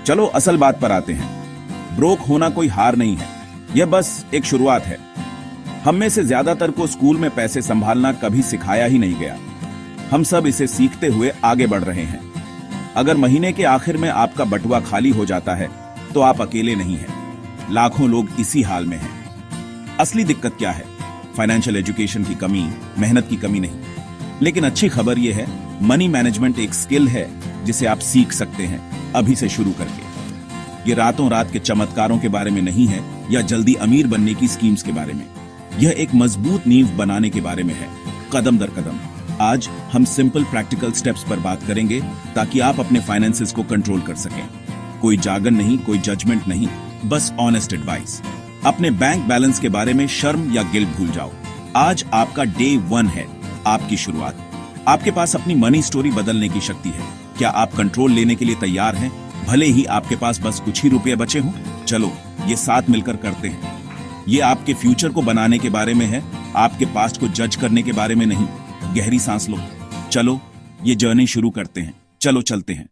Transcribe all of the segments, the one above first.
चलो असल बात पर आते हैं। ब्रोक होना कोई हार नहीं है, यह बस एक शुरुआत है। हम में से ज्यादातर को स्कूल में पैसे संभालना कभी सिखाया ही नहीं गया। हम सब इसे सीखते हुए आगे बढ़ रहे हैं। अगर महीने के आखिर में आपका बटुआ खाली हो जाता है तो आप अकेले नहीं हैं। लाखों लोग इसी हाल में हैं। असली दिक्कत क्या है? फाइनेंशियल एजुकेशन की कमी, मेहनत की कमी नहीं। लेकिन अच्छी खबर यह है, मनी मैनेजमेंट एक स्किल है जिसे आप सीख सकते हैं अभी से शुरू करके। ये रातों रात के चमत्कारों के बारे में नहीं है या जल्दी अमीर बनने की स्कीम्स के बारे में। यह एक मजबूत नींव बनाने के बारे में है, कदम दर कदम। आज हम सिंपल प्रैक्टिकल स्टेप्स पर बात करेंगे ताकि आप अपने फाइनेंसेस को कंट्रोल कर सकें। कोई जागन नहीं, कोई जजमेंट नहीं, बस ऑनेस्ट एडवाइस। अपने बैंक बैलेंस के बारे में शर्म या गिल्ट भूल जाओ। आज आपका डे 1 है, आपकी शुरुआत। आपके पास अपनी मनी स्टोरी बदलने की शक्ति है। क्या आप कंट्रोल लेने के लिए तैयार हैं? भले ही आपके पास बस कुछ ही रुपए बचे हों। चलो ये साथ मिलकर करते हैं। ये आपके फ्यूचर को बनाने के बारे में है, आपके पास्ट को जज करने के बारे में नहीं। गहरी सांस लो, चलो ये जर्नी शुरू करते हैं। चलो चलते हैं।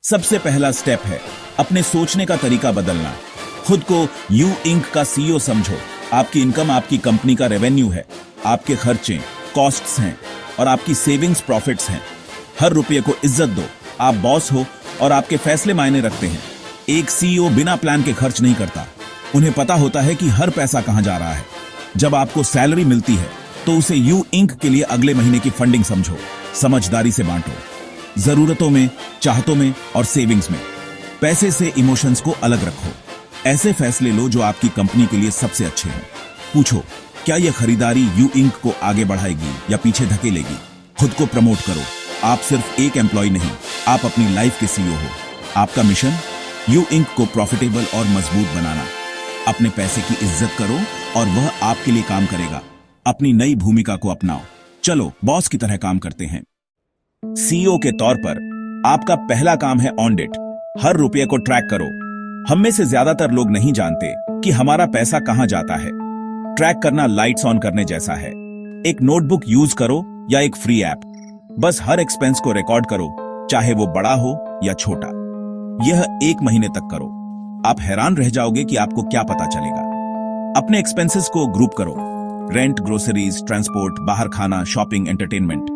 सबसे पहला स्टेप है अपने सोचने का तरीका बदलना। खुद को यू इंक का सीईओ समझो। आपकी इनकम आपकी कंपनी का रेवेन्यू है, आपके खर्चे कॉस्ट्स हैं और आपकी सेविंग्स प्रॉफिट्स हैं। हर रुपये को इज्जत दो। आप बॉस हो और आपके फैसले मायने रखते हैं। एक सीईओ बिना प्लान के खर्च नहीं करता। उन्हें पता होता है कि हर पैसा कहां जा रहा है। जब आपको सैलरी मिलती है तो उसे यू इंक के लिए अगले महीने की फंडिंग समझो। समझदारी से बांटो, जरूरतों में, चाहतों में और सेविंग्स में। पैसे से इमोशंस को अलग रखो। ऐसे फैसले लो जो आपकी कंपनी के लिए सबसे अच्छे हों। पूछो, क्या यह खरीदारी यू इंक को आगे बढ़ाएगी या पीछे धकेलेगी? खुद को प्रमोट करो। आप सिर्फ एक एम्प्लॉय नहीं, आप अपनी लाइफ के सीईओ हो। आपका मिशन यू इंक को प्रॉफिटेबल और मजबूत बनाना। अपने पैसे की इज्जत करो और वह आपके लिए काम करेगा। अपनी नई भूमिका को अपनाओ। चलो बॉस की तरह काम करते हैं। सीईओ के तौर पर आपका पहला काम है ऑडिट। हर रुपये को ट्रैक करो। हम में से ज्यादातर लोग नहीं जानते कि हमारा पैसा कहां जाता है। ट्रैक करना लाइट्स ऑन करने जैसा है। एक नोटबुक यूज करो या एक फ्री ऐप। बस हर एक्सपेंस को रिकॉर्ड करो, चाहे वो बड़ा हो या छोटा। यह 1 महीने तक करो। आप हैरान रह जाओगे कि आपको क्या पता चलेगा। अपने एक्सपेंसेस को ग्रुप करो। रेंट, ग्रोसरीज, ट्रांसपोर्ट, बाहर खाना, शॉपिंग, एंटरटेनमेंट।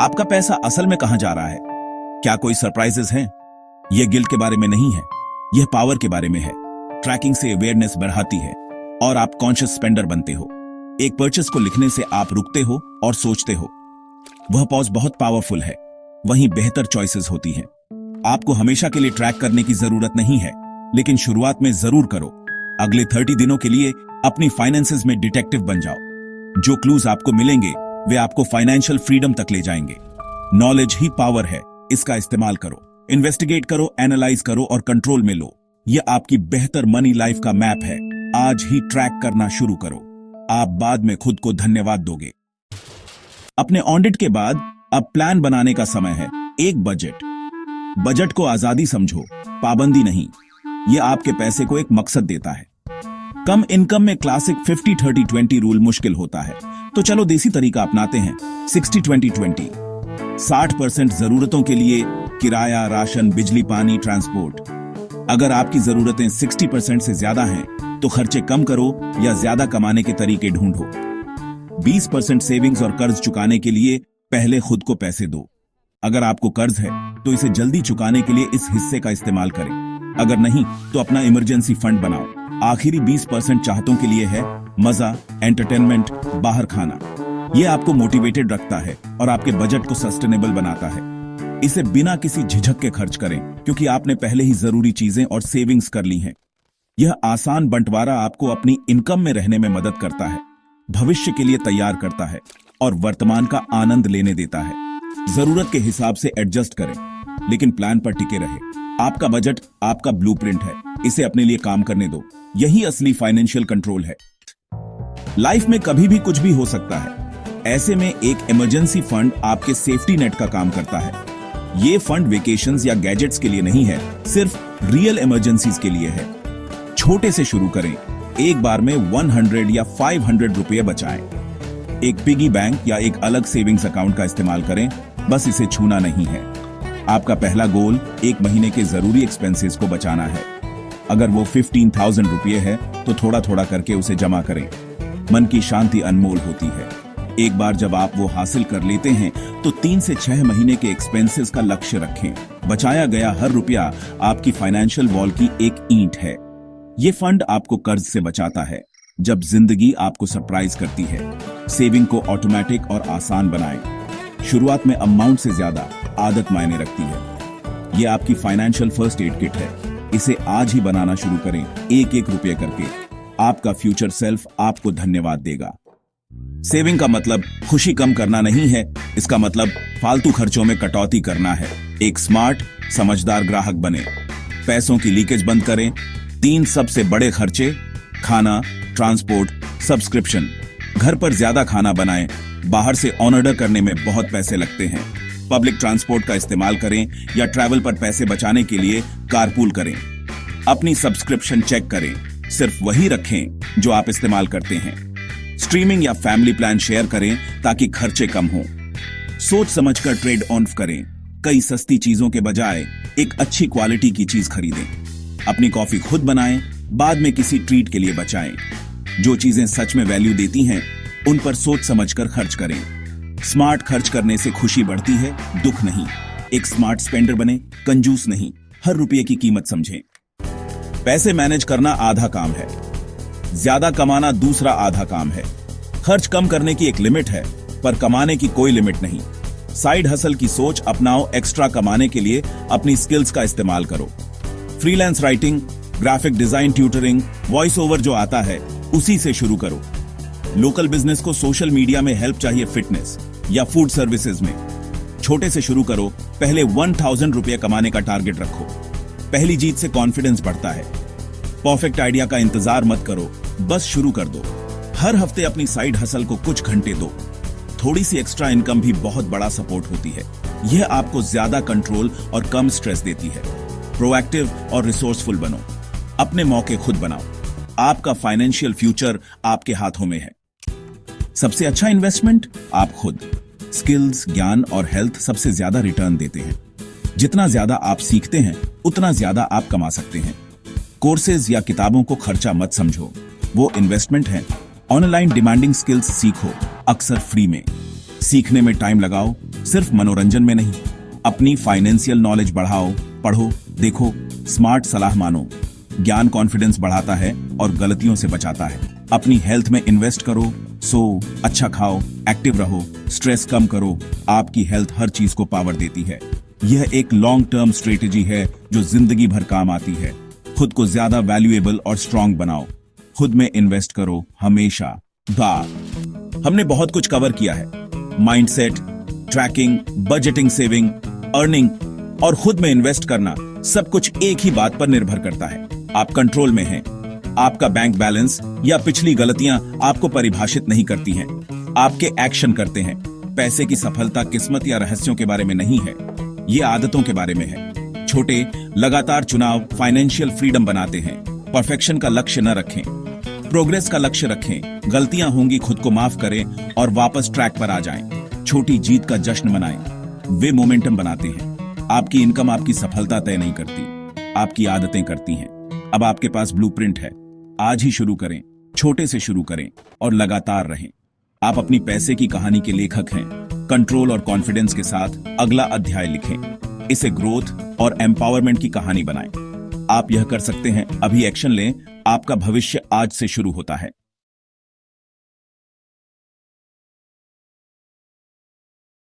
आपका पैसा असल में कहां जा रहा है? क्या कोई सरप्राइजेस हैं? यह गिल्ट के बारे में नहीं है, यह पावर के बारे में है। ट्रैकिंग से अवेयरनेस बढ़ाती है और आप कॉन्शियस स्पेंडर बनते हो। एक परचेस को लिखने से आप रुकते हो और सोचते हो। वह पॉज बहुत पावरफुल है। वहीं बेहतर चॉइसेस होती हैं। आपको हमेशा के लिए ट्रैक करने की जरूरत नहीं है, लेकिन शुरुआत में जरूर करो। अगले 30 दिनों के लिए अपनी फाइनेंसेस में डिटेक्टिव बन जाओ। जो क्लूज आपको मिलेंगे वे आपको फाइनेंशियल फ्रीडम तक ले जाएंगे। नॉलेज ही पावर है, इसका इस्तेमाल करो। इन्वेस्टिगेट करो, एनालाइज करो और कंट्रोल में लो। यह आपकी बेहतर मनी लाइफ का मैप है। आज ही ट्रैक करना शुरू करो। आप बाद में खुद को धन्यवाद दोगे। अपने ऑडिट के बाद अब प्लान बनाने का समय है। एक बजट को आजादी समझो, पाबंदी नहीं। यह आपके पैसे को एक मकसद देता है। कम इनकम में क्लासिक 50-30-20 रूल मुश्किल होता है, तो चलो देसी तरीका अपनाते हैं। 60-20-20। 60% जरूरतों के लिए, किराया, राशन, बिजली, पानी, ट्रांसपोर्ट। अगर आपकी जरूरतें 60% से ज्यादा हैं, तो खर्चे कम करो या ज्यादा कमाने के तरीके ढूंढो। 20% सेविंग्स और कर्ज चुकाने के लिए पहले खुद को पैसे दो। अगर आपको कर्ज है तो इसे जल्दी चुकाने के लिए इस हिस्से का इस्तेमाल करें। अगर नहीं तो अपना इमरजेंसी फंड बनाओ। आखिरी 20% चाहतों के लिए है, मजा, एंटरटेनमेंट, बाहर खाना। यह आपको मोटिवेटेड रखता है और आपके बजट को सस्टेनेबल बनाता है। इसे बिना किसी झिझक के खर्च करें, क्योंकि आपने पहले ही जरूरी चीजें और सेविंग्स कर ली हैं। यह आसान बंटवारा आपको अपनी इनकम में रहने में मदद करता है, भविष्य के लिए तैयार करता है और वर्तमान का आनंद लेने देता है। जरूरत के हिसाब से एडजस्ट करें, लेकिन प्लान पर टिके रहे। आपका बजट आपका ब्लूप्रिंट है, इसे अपने लिए काम करने दो। यही असली फाइनेंशियल कंट्रोल है। लाइफ में कभी भी कुछ भी हो सकता है। ऐसे में एक इमरजेंसी फंड आपके सेफ्टी नेट का काम करता है। ये फंड वेकेशंस या गैजेट्स के लिए नहीं है, सिर्फ रियल इमरजेंसीज के लिए है। छोटे से शुरू करें। एक बार में 100 या 500 रुपये बचाएं। एक पिगी बैंक या एक अलग सेविंग्स अकाउंट का इस्तेमाल करें, बस इसे छूना नहीं है। आपका पहला गोल 1 महीने के जरूरी एक्सपेंसेस को बचाना है। अगर वो 15,000 रुपये है तो थोड़ा थोड़ा करके उसे जमा करें। मन की शांति अनमोल होती है। एक बार जब आप वो हासिल कर लेते हैं तो 3 से 6 महीने के एक्सपेंसेस का लक्ष्य रखें। बचाया गया हर रुपया आपकी फाइनेंशियल वॉल की एक ईंट है। ये फंड आपको कर्ज से बचाता है जब जिंदगी आपको सरप्राइज करती है। सेविंग को ऑटोमेटिक और आसान बनाएं। शुरुआत में अमाउंट से ज्यादा आदत मायने रखती है। ये आपकी फाइनेंशियल फर्स्ट एड किट है। इसे आज ही बनाना शुरू करें, एक एक रुपये करके। आपका फ्यूचर सेल्फ आपको धन्यवाद देगा। सेविंग का मतलब खुशी कम करना नहीं है, इसका मतलब फालतू खर्चों में कटौती करना है। एक स्मार्ट समझदार ग्राहक बने। पैसों की लीकेज बंद करें। 3 सबसे बड़े खर्चे: खाना, ट्रांसपोर्ट, सब्सक्रिप्शन। घर पर ज्यादा खाना बनाएं। बाहर से ऑर्डर करने में बहुत पैसे लगते हैं। पब्लिक ट्रांसपोर्ट का इस्तेमाल करें या ट्रैवल पर पैसे बचाने के लिए कारपूल करें। अपनी सब्सक्रिप्शन चेक करें, सिर्फ वही रखें जो आप इस्तेमाल करते हैं। स्ट्रीमिंग या फैमिली प्लान शेयर करें ताकि खर्चे कम हों। सोच समझकर ट्रेड ऑन करें। कई सस्ती चीजों के बजाय एक अच्छी क्वालिटी की चीज खरीदें। अपनी कॉफी खुद बनाएं, बाद में किसी ट्रीट के लिए बचाएं। जो चीजें सच में वैल्यू देती हैं उन पर सोच समझकर खर्च करें। स्मार्ट खर्च करने से खुशी बढ़ती है, दुख नहीं। एक स्मार्ट स्पेंडर बने, कंजूस नहीं। हर रुपये की कीमत समझें। पैसे मैनेज करना आधा काम है, ज्यादा कमाना दूसरा आधा काम है। खर्च कम करने की एक लिमिट है, पर कमाने की कोई लिमिट नहीं। साइड हसल की सोच अपनाओ। एक्स्ट्रा कमाने के लिए अपनी स्किल्स का इस्तेमाल करो। Freelance writing, graphic design, tutoring, voice over जो आता है उसी से शुरू करो। लोकल बिजनेस को सोशल मीडिया में हेल्प चाहिए, फिटनेस या फूड सर्विसेज में। छोटे से शुरू करो। पहले 1000 रुपये कमाने का टारगेट रखो। पहली जीत से कॉन्फिडेंस बढ़ता है। परफेक्ट आइडिया का इंतजार मत करो, बस शुरू कर दो। हर हफ्ते अपनी साइड हसल को कुछ घंटे दो। थोड़ी सी एक्स्ट्रा इनकम भी बहुत बड़ा सपोर्ट होती है। यह आपको ज्यादा कंट्रोल और कम स्ट्रेस देती है। प्रोएक्टिव और रिसोर्सफुल बनो। अपने मौके खुद बनाओ। आपका फाइनेंशियल फ्यूचर आपके हाथों में है। सबसे अच्छा इन्वेस्टमेंट आप खुद। स्किल्स, ज्ञान और हेल्थ सबसे ज्यादा रिटर्न देते हैं। जितना ज्यादा आप सीखते हैं उतना ज्यादा आप कमा सकते हैं। कोर्सेज या किताबों को खर्चा मत समझो, वो इन्वेस्टमेंट है। ऑनलाइन डिमांडिंग स्किल्स सीखो, अक्सर फ्री में। सीखने में टाइम लगाओ, सिर्फ मनोरंजन में नहीं। अपनी फाइनेंशियल नॉलेज बढ़ाओ, पढ़ो, देखो, स्मार्ट सलाह मानो। ज्ञान कॉन्फिडेंस बढ़ाता है और गलतियों से बचाता है। अपनी हेल्थ में इन्वेस्ट करो, सो अच्छा खाओ, एक्टिव रहो, स्ट्रेस कम करो। आपकी हेल्थ हर चीज को पावर देती है। यह एक लॉन्ग टर्म स्ट्रेटेजी है जो जिंदगी भर काम आती है। खुद को ज्यादा वैल्यूएबल और स्ट्रांग बनाओ। खुद में इन्वेस्ट करो हमेशा। हमने बहुत कुछ कवर किया है। Mindset, tracking, budgeting, saving, earning और खुद में इन्वेस्ट करना, सब कुछ एक ही बात पर निर्भर करता है। आप कंट्रोल में हैं। आपका बैंक बैलेंस या पिछली गलतियां आपको परिभाषित नहीं करती हैं। आपके एक्शन करते हैं। पैसे की सफलता किस्मत या रहस्यों के बारे में नहीं है, ये आदतों के बारे में है। छोटे लगातार चुनाव फाइनेंशियल फ्रीडम बनाते हैं। परफेक्शन का लक्ष्य न रखें, प्रोग्रेस का लक्ष्य रखें। गलतियां होंगी, खुद को माफ करें और वापस ट्रैक पर आ जाएं। छोटी जीत का जश्न मनाएं। वे मोमेंटम बनाते हैं। आपकी इनकम आपकी सफलता तय नहीं करती, आपकी आदतें करती हैं। अब आपके पास ब्लूप्रिंट है। आज ही शुरू करें, छोटे से शुरू करें और लगातार रहें। आप अपनी पैसे की कहानी के लेखक हैं। कंट्रोल और कॉन्फिडेंस के साथ अगला अध्याय लिखें। इसे ग्रोथ और एम्पावरमेंट की कहानी बनाएं। आप यह कर सकते हैं। अभी एक्शन लें। आपका भविष्य आज से शुरू होता है।